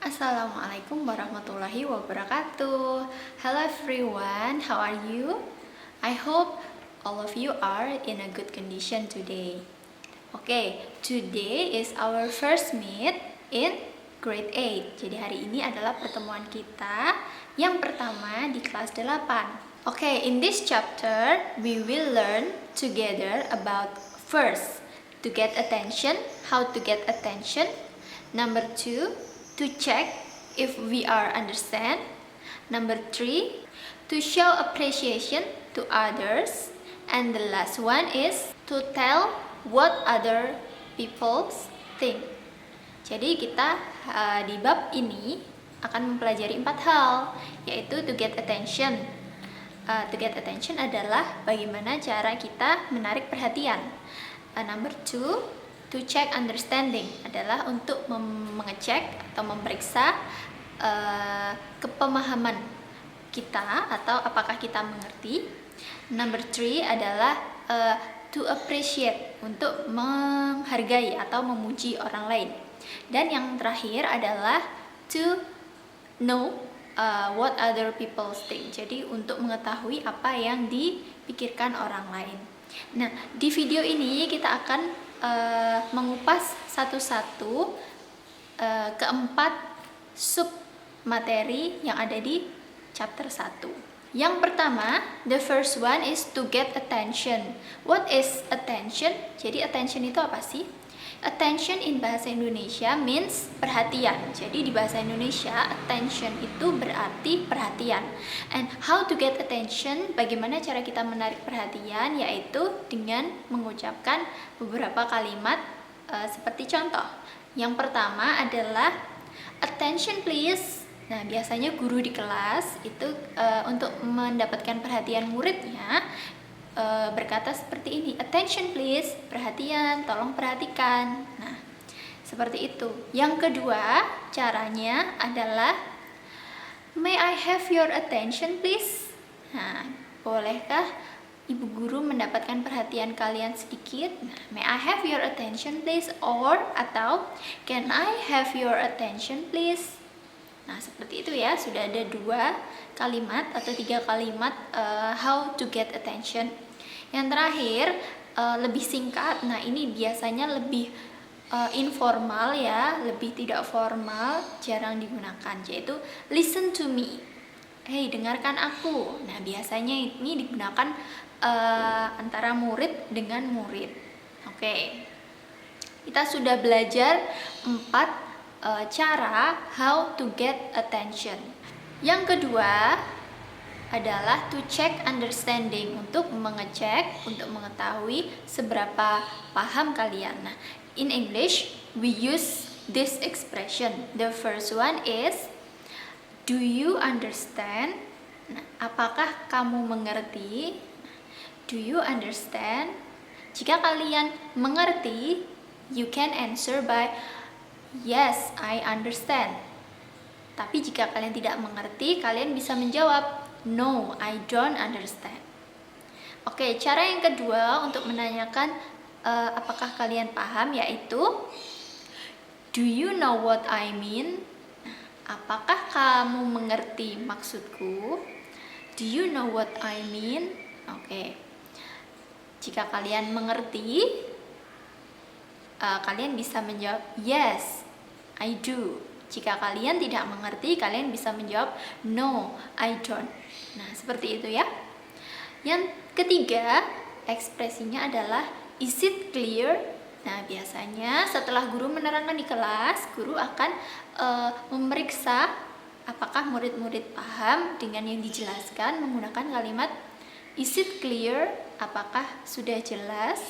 Assalamualaikum warahmatullahi wabarakatuh. Hello everyone, how are you? I hope all of you are in a good condition today. Okay, today is our first meet in grade 8. Jadi hari ini adalah pertemuan kita yang pertama di kelas 8. Okay, in this chapter we will learn together about first, to get attention, how to get attention. Number 2, to check if we are understand. Number 3, to show appreciation to others. And the last one is to tell what other people think. Jadi kita di bab ini akan mempelajari 4 hal, yaitu to get attention. To get attention adalah bagaimana cara kita menarik perhatian. Number 2, to check understanding adalah untuk mengecek atau memeriksa kepemahaman kita atau apakah kita mengerti. Number 3 adalah to appreciate, untuk menghargai atau memuji orang lain. Dan yang terakhir adalah to know what other people think. Jadi untuk mengetahui apa yang dipikirkan orang lain. Nah, di video ini kita akan mengupas satu-satu keempat sub materi yang ada di chapter 1. Yang pertama, the first one is to get attention. What is attention? Jadi attention itu apa sih? Attention in bahasa Indonesia means perhatian. Jadi di bahasa Indonesia attention itu berarti perhatian. And how to get attention? Bagaimana cara kita menarik perhatian? Yaitu dengan mengucapkan beberapa kalimat seperti contoh. Yang pertama adalah attention please. Nah, biasanya guru di kelas itu untuk mendapatkan perhatian muridnya berkata seperti ini, attention please, perhatian, tolong perhatikan. Nah, seperti itu. Yang kedua caranya adalah may I have your attention please. Nah, bolehkah ibu guru mendapatkan perhatian kalian sedikit? Nah, may I have your attention please, or atau can I have your attention please. Nah, seperti itu ya. Sudah ada 2 kalimat atau 3 kalimat how to get attention. Yang terakhir lebih singkat. Nah, ini biasanya lebih informal ya, lebih tidak formal, jarang digunakan, yaitu listen to me. Hey, dengarkan aku. Nah, biasanya ini digunakan antara murid dengan murid. Oke. Kita sudah belajar 4 cara how to get attention. Yang kedua adalah to check understanding, untuk mengecek, untuk mengetahui seberapa paham kalian. Nah, in English we use this expression. The first one is do you understand? Nah, apakah kamu mengerti? Do you understand? Jika kalian mengerti, you can answer by yes, I understand. Tapi jika kalian tidak mengerti, kalian bisa menjawab no, I don't understand. Oke, cara yang kedua untuk menanyakan apakah kalian paham, yaitu do you know what I mean? Apakah kamu mengerti maksudku? Do you know what I mean? Oke. Jika kalian mengerti, kalian bisa menjawab yes, I do. Jika kalian tidak mengerti, kalian bisa menjawab no, I don't. Nah, seperti itu ya. Yang ketiga, ekspresinya adalah is it clear? Nah, biasanya setelah guru menerangkan di kelas, guru akan memeriksa apakah murid-murid paham dengan yang dijelaskan menggunakan kalimat is it clear? Apakah sudah jelas?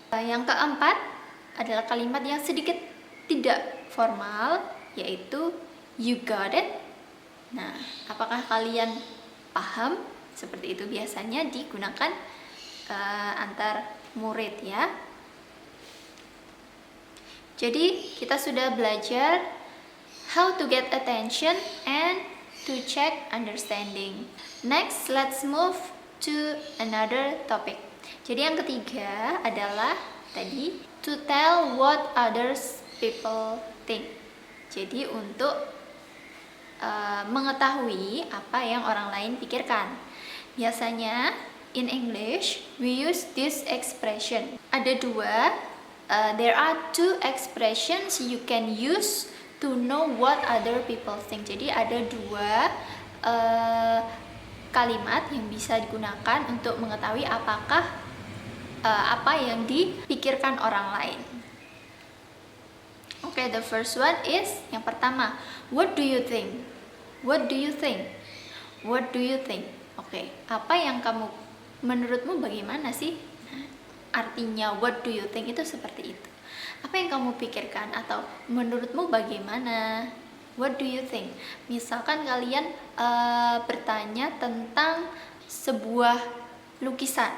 Yang keempat adalah kalimat yang sedikit tidak formal, yaitu you got it. Nah, apakah kalian paham? Seperti itu biasanya digunakan antar murid ya. Jadi kita sudah belajar how to get attention and to check understanding. Next, let's move to another topic. Jadi yang ketiga adalah tadi to tell what others people think. Jadi untuk mengetahui apa yang orang lain pikirkan. Biasanya in English we use this expression. Ada dua. There are two expressions you can use to know what other people think. Jadi ada dua kalimat yang bisa digunakan untuk mengetahui apakah apa yang dipikirkan orang lain. Okay, the first one is yang pertama, what do you think? What do you think? What do you think? Oke, apa yang menurutmu bagaimana sih? Nah, artinya what do you think itu seperti itu. Apa yang kamu pikirkan atau menurutmu bagaimana? What do you think? Misalkan kalian bertanya tentang sebuah lukisan.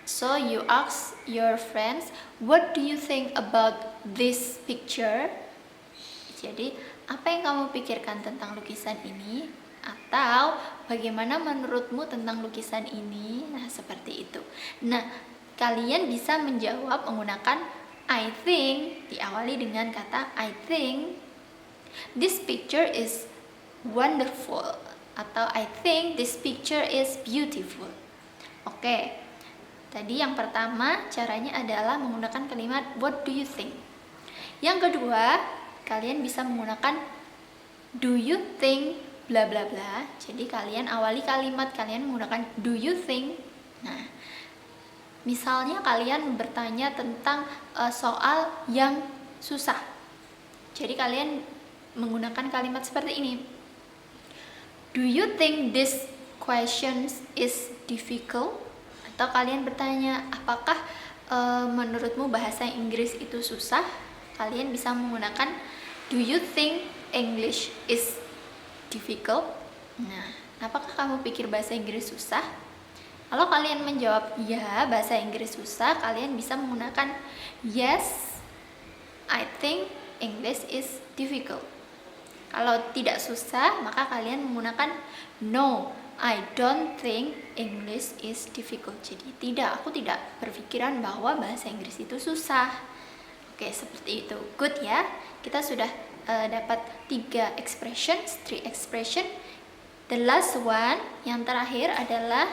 So you ask your friends, what do you think about this picture? Jadi, apa yang kamu pikirkan tentang lukisan ini? Atau bagaimana menurutmu tentang lukisan ini? Nah, seperti itu. Nah, kalian bisa menjawab menggunakan I think, diawali dengan kata I think this picture is wonderful, atau I think this picture is beautiful. Oke. Tadi yang pertama caranya adalah menggunakan kalimat what do you think. Yang kedua, kalian bisa menggunakan do you think bla bla bla. Jadi kalian awali kalimat kalian menggunakan do you think. Nah, misalnya kalian bertanya tentang soal yang susah. Jadi kalian menggunakan kalimat seperti ini. Do you think this question is difficult? Atau kalian bertanya, apakah menurutmu bahasa Inggris itu susah? Kalian bisa menggunakan do you think English is difficult? Nah, apakah kamu pikir bahasa Inggris susah? Kalau kalian menjawab ya, bahasa Inggris susah, kalian bisa menggunakan yes, I think English is difficult. Kalau tidak susah, maka kalian menggunakan no, I don't think English is difficult. Jadi aku tidak berpikiran bahwa bahasa Inggris itu susah. Oke, seperti itu. Good ya. Kita sudah dapat 3 expression. The last one, yang terakhir adalah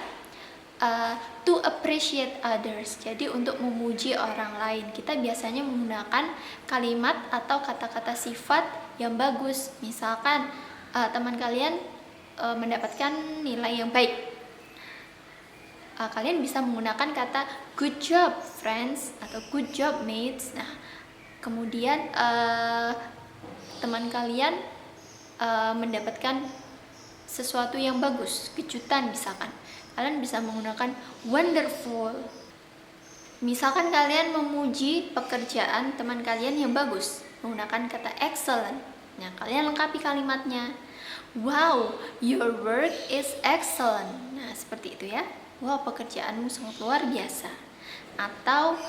to appreciate others. Jadi untuk memuji orang lain, kita biasanya menggunakan kalimat atau kata-kata sifat yang bagus. Misalkan teman kalian mendapatkan nilai yang baik, kalian bisa menggunakan kata good job friends atau good job mates. Nah, kemudian teman kalian mendapatkan sesuatu yang bagus, kejutan misalkan, kalian bisa menggunakan wonderful. Misalkan kalian memuji pekerjaan teman kalian yang bagus, menggunakan kata excellent. Nah, kalian lengkapi kalimatnya. Wow, your work is excellent. Nah, seperti itu ya. Wow, pekerjaanmu sangat luar biasa. Atau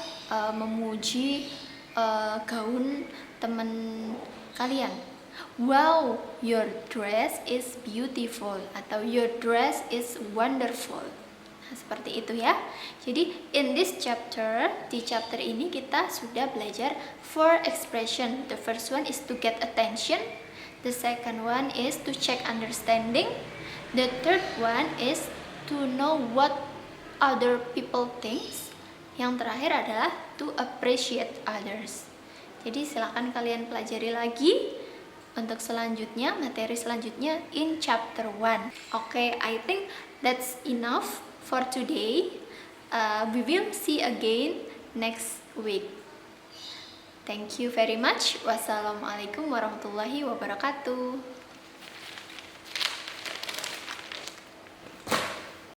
memuji gaun teman kalian. Wow, your dress is beautiful. Atau your dress is wonderful. Nah, seperti itu ya. Jadi, in this chapter, di chapter ini kita sudah belajar 4 expression. The first one is to get attention. The second one is to check understanding. The third one is to know what other people thinks. Yang terakhir adalah to appreciate others. Jadi silakan kalian pelajari lagi untuk selanjutnya, materi selanjutnya in chapter 1. Okay, I think that's enough for today. We will see again next week. Thank you very much. Wassalamualaikum warahmatullahi wabarakatuh.